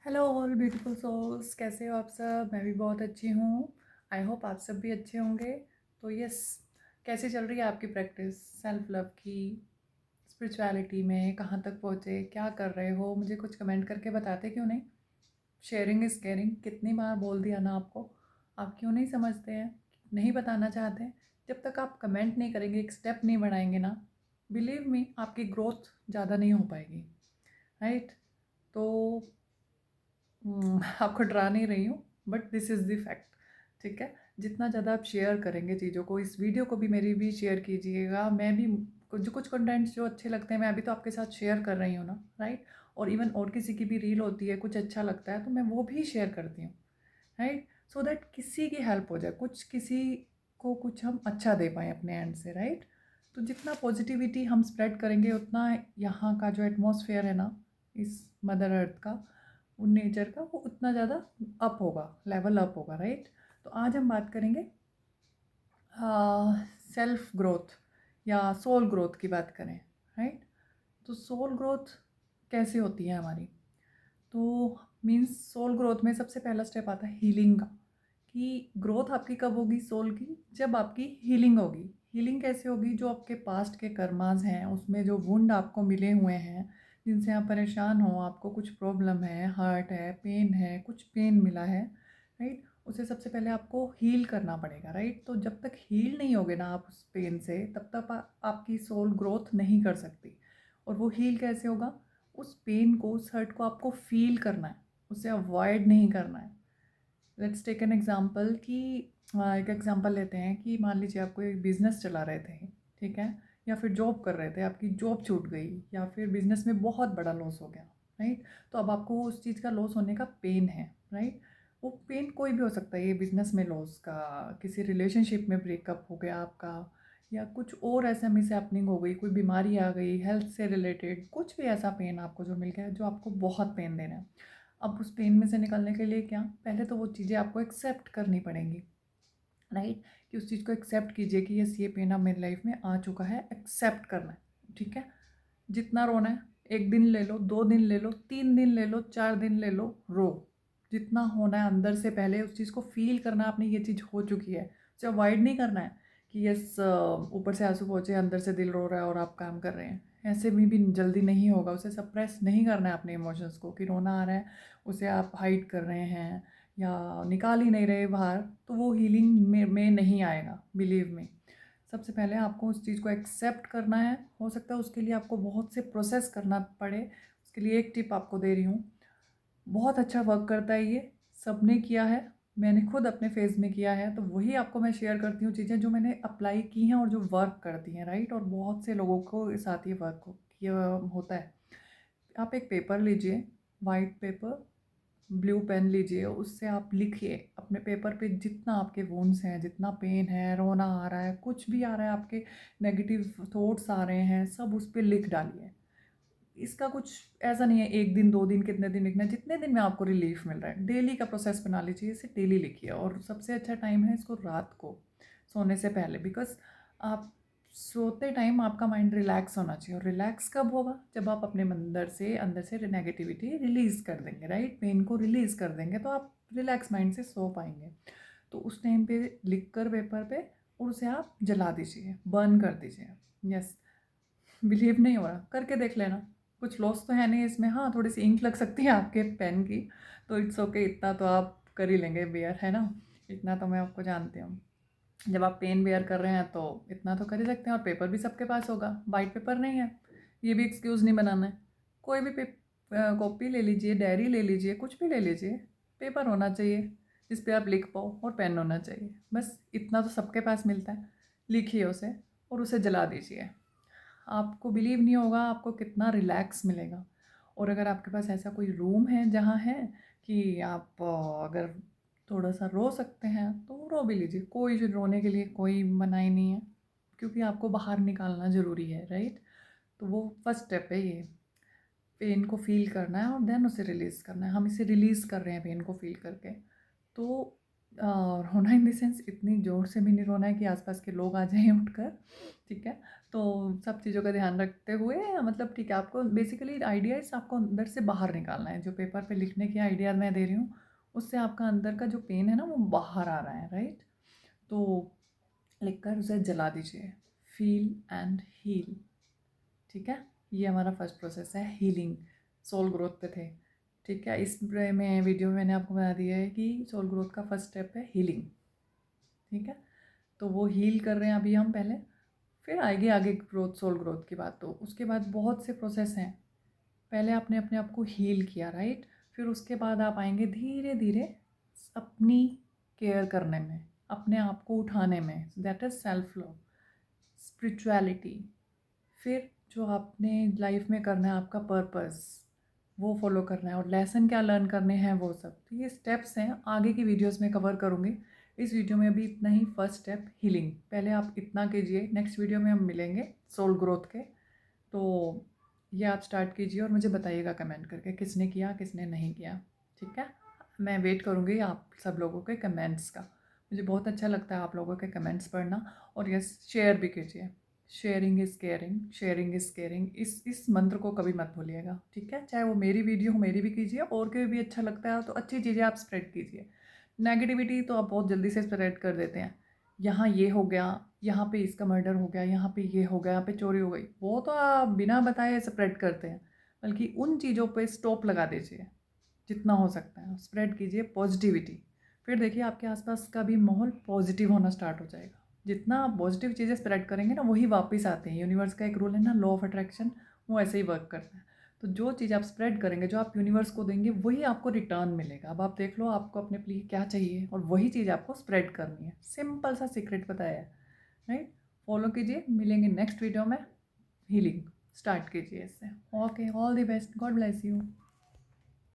Hello all beautiful souls, कैसे हो आप सब? मैं भी बहुत अच्छी हूँ। आई होप आप सब भी अच्छे होंगे। तो यस, कैसी चल रही है आपकी प्रैक्टिस सेल्फ लव की? स्पिरिचुअलिटी में कहाँ तक पहुँचे, क्या कर रहे हो? मुझे कुछ कमेंट करके बताते क्यों नहीं? शेयरिंग इज़ केयरिंग, कितनी बार बोल दिया ना आपको। आप क्यों नहीं समझते हैं, नहीं बताना चाहते हैं? जब तक आप कमेंट नहीं करेंगे, एक स्टेप नहीं बढ़ाएंगे ना, बिलीव मी आपकी ग्रोथ ज़्यादा नहीं हो पाएगी। राइट? तो आपको डरा नहीं रही हूँ, but this is the fact. ठीक है, जितना ज़्यादा आप शेयर करेंगे चीज़ों को, इस वीडियो को भी मेरी भी शेयर कीजिएगा। मैं भी कुछ कंटेंट्स जो अच्छे लगते हैं, मैं अभी तो आपके साथ शेयर कर रही हूँ ना, राइट? और इवन और किसी की भी रील होती है, कुछ अच्छा लगता है तो मैं वो भी शेयर करती हूँ, राइट? सो दैट किसी की हेल्प हो जाए, कुछ किसी को कुछ हम अच्छा दे पाएँ अपने एंड से, राइट? तो जितना पॉजिटिविटी हम स्प्रेड करेंगे, उतना यहाँ का जो एटमॉस्फेयर है ना, इस मदर अर्थ का, उन नेचर का, वो उतना ज़्यादा अप होगा, लेवल अप होगा, राइट? तो आज हम बात करेंगे सेल्फ ग्रोथ या सोल ग्रोथ की बात करें, राइट? तो सोल ग्रोथ कैसे होती है हमारी? तो मीन्स सोल ग्रोथ में सबसे पहला स्टेप आता है हीलिंग का। कि ग्रोथ आपकी कब होगी सोल की? जब आपकी हीलिंग होगी। हीलिंग कैसे होगी? जो आपके पास्ट के कर्मास हैं, उसमें जो वुंड आपको मिले हुए हैं, जिनसे आप परेशान हो, आपको कुछ प्रॉब्लम है, हर्ट है, पेन है, कुछ पेन मिला है, राइट? उसे सबसे पहले आपको हील करना पड़ेगा, राइट? तो जब तक हील नहीं होगे ना आप उस पेन से, तब तक आपकी सोल ग्रोथ नहीं कर सकती। और वो हील कैसे होगा? उस पेन को, उस हर्ट को आपको फील करना है, उसे अवॉइड नहीं करना है। लेट्स टेक एन एग्जांपल कि एक एग्जांपल लेते हैं कि मान लीजिए आप कोई बिजनेस चला रहे थे, ठीक है? या फिर जॉब कर रहे थे, आपकी जॉब छूट गई, या फिर बिजनेस में बहुत बड़ा लॉस हो गया, राइट? तो अब आपको उस चीज़ का लॉस होने का पेन है, राइट? वो पेन कोई भी हो सकता है, ये बिजनेस में लॉस का, किसी रिलेशनशिप में ब्रेकअप हो गया आपका, या कुछ और ऐसा मिस हैपनिंग हो गई, कोई बीमारी आ गई हेल्थ से रिलेटेड, कुछ भी ऐसा पेन आपको जो मिल गया जो आपको बहुत पेन दे रहा है। अब उस पेन में से निकलने के लिए क्या, पहले तो वो चीज़ें आपको एक्सेप्ट करनी पड़ेंगी, राइट? कि उस चीज़ को एक्सेप्ट कीजिए कि यस, ये पेन अब मेरी लाइफ में आ चुका है, एक्सेप्ट करना है, ठीक है? जितना रोना है, 1 दिन ले लो, 2 दिन ले लो, 3 दिन ले लो, 4 दिन ले लो, रो। जितना होना है अंदर से, पहले उस चीज़ को फील करना, आपने ये चीज़ हो चुकी है, उसे अवॉइड नहीं करना है कि यस ऊपर से आंसू पहुँचे, अंदर से दिल रो रहा है और आप काम कर रहे हैं। ऐसे में भी जल्दी नहीं होगा, उसे सप्रेस नहीं करना है अपने इमोशंस को, कि रोना आ रहा है उसे आप हाइड कर रहे हैं या निकाल ही नहीं रहे बाहर, तो वो हीलिंग में नहीं आएगा, बिलीव मी। सबसे पहले आपको उस चीज़ को एक्सेप्ट करना है। हो सकता है उसके लिए आपको बहुत से प्रोसेस करना पड़े। उसके लिए एक टिप आपको दे रही हूँ, बहुत अच्छा वर्क करता है ये, सबने किया है, मैंने खुद अपने फेज़ में किया है, तो वही आपको मैं शेयर करती हूँ चीज़ें जो मैंने अप्लाई की हैं और जो वर्क करती हैं, राइट? और बहुत से लोगों को साथ ये वर्क किया होता है। आप एक पेपर लीजिए, वाइट पेपर, ब्लू पेन लीजिए, उससे आप लिखिए अपने पेपर पे जितना आपके वुंड्स हैं, जितना पेन है, रोना आ रहा है, कुछ भी आ रहा है, आपके नेगेटिव थॉट्स आ रहे हैं, सब उस पे लिख डालिए। इसका कुछ ऐसा नहीं है 1 दिन 2 दिन, कितने दिन लिखना है, जितने दिन में आपको रिलीफ मिल रहा है, डेली का प्रोसेस बना लीजिए, इसे डेली लिखिए। और सबसे अच्छा टाइम है इसको रात को, सोने से पहले, बिकॉज आप सोते टाइम आपका माइंड रिलैक्स होना चाहिए। और रिलैक्स कब होगा? जब आप अपने अंदर से नेगेटिविटी रिलीज़ कर देंगे, राइट? पेन को रिलीज़ कर देंगे, तो आप रिलैक्स माइंड से सो पाएंगे। तो उस टाइम पे लिख कर पेपर पे, और उसे आप जला दीजिए, बर्न कर दीजिए। यस, बिलीव नहीं हो रहा, करके देख लेना। कुछ लॉस तो है नहीं इसमें, हाँ थोड़ी सी इंक लग सकती है आपके पेन की, तो इट्स ओके, इतना तो आप कर ही लेंगे बेयर, है ना? इतना तो मैं आपको जानती हूँ। जब आप पेन बेयर कर रहे हैं तो इतना तो कर ही सकते हैं। और पेपर भी सबके पास होगा, वाइट पेपर नहीं है, ये भी एक्सक्यूज़ नहीं बनाना है। कोई भी कॉपी ले लीजिए, डायरी ले लीजिए, कुछ भी ले लीजिए, पेपर होना चाहिए जिस पे आप लिख पाओ, और पेन होना चाहिए, बस इतना तो सबके पास मिलता है। लिखिए उसे और उसे जला दीजिए। आपको बिलीव नहीं होगा आपको कितना रिलैक्स मिलेगा। और अगर आपके पास ऐसा कोई रूम है जहाँ है कि आप अगर थोड़ा सा रो सकते हैं तो रो भी लीजिए, कोई रोने के लिए कोई मनाही नहीं है, क्योंकि आपको बाहर निकालना ज़रूरी है, राइट? तो वो फर्स्ट स्टेप है, ये पेन को फील करना है और देन उसे रिलीज़ करना है। हम इसे रिलीज़ कर रहे हैं पेन को फील करके। तो रोना इन द सेंस इतनी ज़ोर से भी नहीं रोना है कि आसपास के लोग आ जाएं उठकर, ठीक है? तो सब चीज़ों का ध्यान रखते हुए मतलब ठीक है, आपको बेसिकली आइडियाज़ आपको अंदर से बाहर निकालना है। जो पेपर पे लिखने की आइडिया मैं दे रही हूँ, उससे आपका अंदर का जो पेन है ना वो बाहर आ रहा है, राइट? तो लिखकर उसे जला दीजिए। फील एंड हील, ठीक है? ये हमारा फर्स्ट प्रोसेस है हीलिंग। सोल ग्रोथ पे थे, ठीक है? इस में वीडियो में मैंने आपको बता दिया है कि सोल ग्रोथ का फर्स्ट स्टेप है हीलिंग, ठीक है? तो वो हील कर रहे हैं अभी हम पहले, फिर आएगी आगे ग्रोथ, सोल ग्रोथ की बात। तो उसके बाद बहुत से प्रोसेस हैं। पहले आपने अपने आप को हील किया, राइट? फिर उसके बाद आप आएंगे धीरे धीरे अपनी केयर करने में, अपने आप को उठाने में, that is self love, spirituality. फिर जो आपने लाइफ में करना है, आपका पर्पस वो फॉलो करना है, और लेसन क्या लर्न करने हैं वो सब। तो ये स्टेप्स हैं, आगे की वीडियोस में कवर करूँगी। इस वीडियो में अभी इतना ही, फर्स्ट स्टेप हीलिंग। पहले आप इतना कीजिए, नेक्स्ट वीडियो में हम मिलेंगे सोल ग्रोथ के। तो ये आप स्टार्ट कीजिए और मुझे बताइएगा कमेंट करके किसने किया किसने नहीं किया, ठीक है? मैं वेट करूँगी आप सब लोगों के कमेंट्स का। मुझे बहुत अच्छा लगता है आप लोगों के कमेंट्स पढ़ना। और यस, शेयर भी कीजिए। Sharing is caring, sharing is caring, इस मंत्र को कभी मत भूलिएगा, ठीक है? चाहे वो मेरी वीडियो हो, मेरी भी कीजिए, और कोई भी अच्छा लगता है तो अच्छी चीज़ें आप स्प्रेड कीजिए। नेगेटिविटी तो आप बहुत जल्दी से स्प्रेड कर देते हैं। यहाँ ये हो गया, यहाँ पे इसका मर्डर हो गया, यहाँ पे ये हो गया, यहाँ पे चोरी हो गई, वो तो आप बिना बताए स्प्रेड करते हैं। बल्कि उन चीज़ों पे स्टॉप लगा दीजिए, जितना हो सकता है स्प्रेड कीजिए पॉजिटिविटी। फिर देखिए आपके आसपास का भी माहौल पॉजिटिव होना स्टार्ट हो जाएगा। जितना आप पॉजिटिव चीज़ें स्प्रेड करेंगे ना, वही वापस आते हैं। यूनिवर्स का एक रूल है ना, लॉ ऑफ अट्रैक्शन, वो ऐसे ही वर्क करता है। तो जो चीज़ आप स्प्रेड करेंगे, जो आप यूनिवर्स को देंगे, वही आपको रिटर्न मिलेगा। अब आप देख लो आपको अपने लिए क्या चाहिए, और वही चीज़ आपको स्प्रेड करनी है। सिंपल सा सीक्रेट बताया है, राइट? फॉलो कीजिए, मिलेंगे नेक्स्ट वीडियो में। हीलिंग स्टार्ट कीजिए इससे। Okay, all the best, God bless you.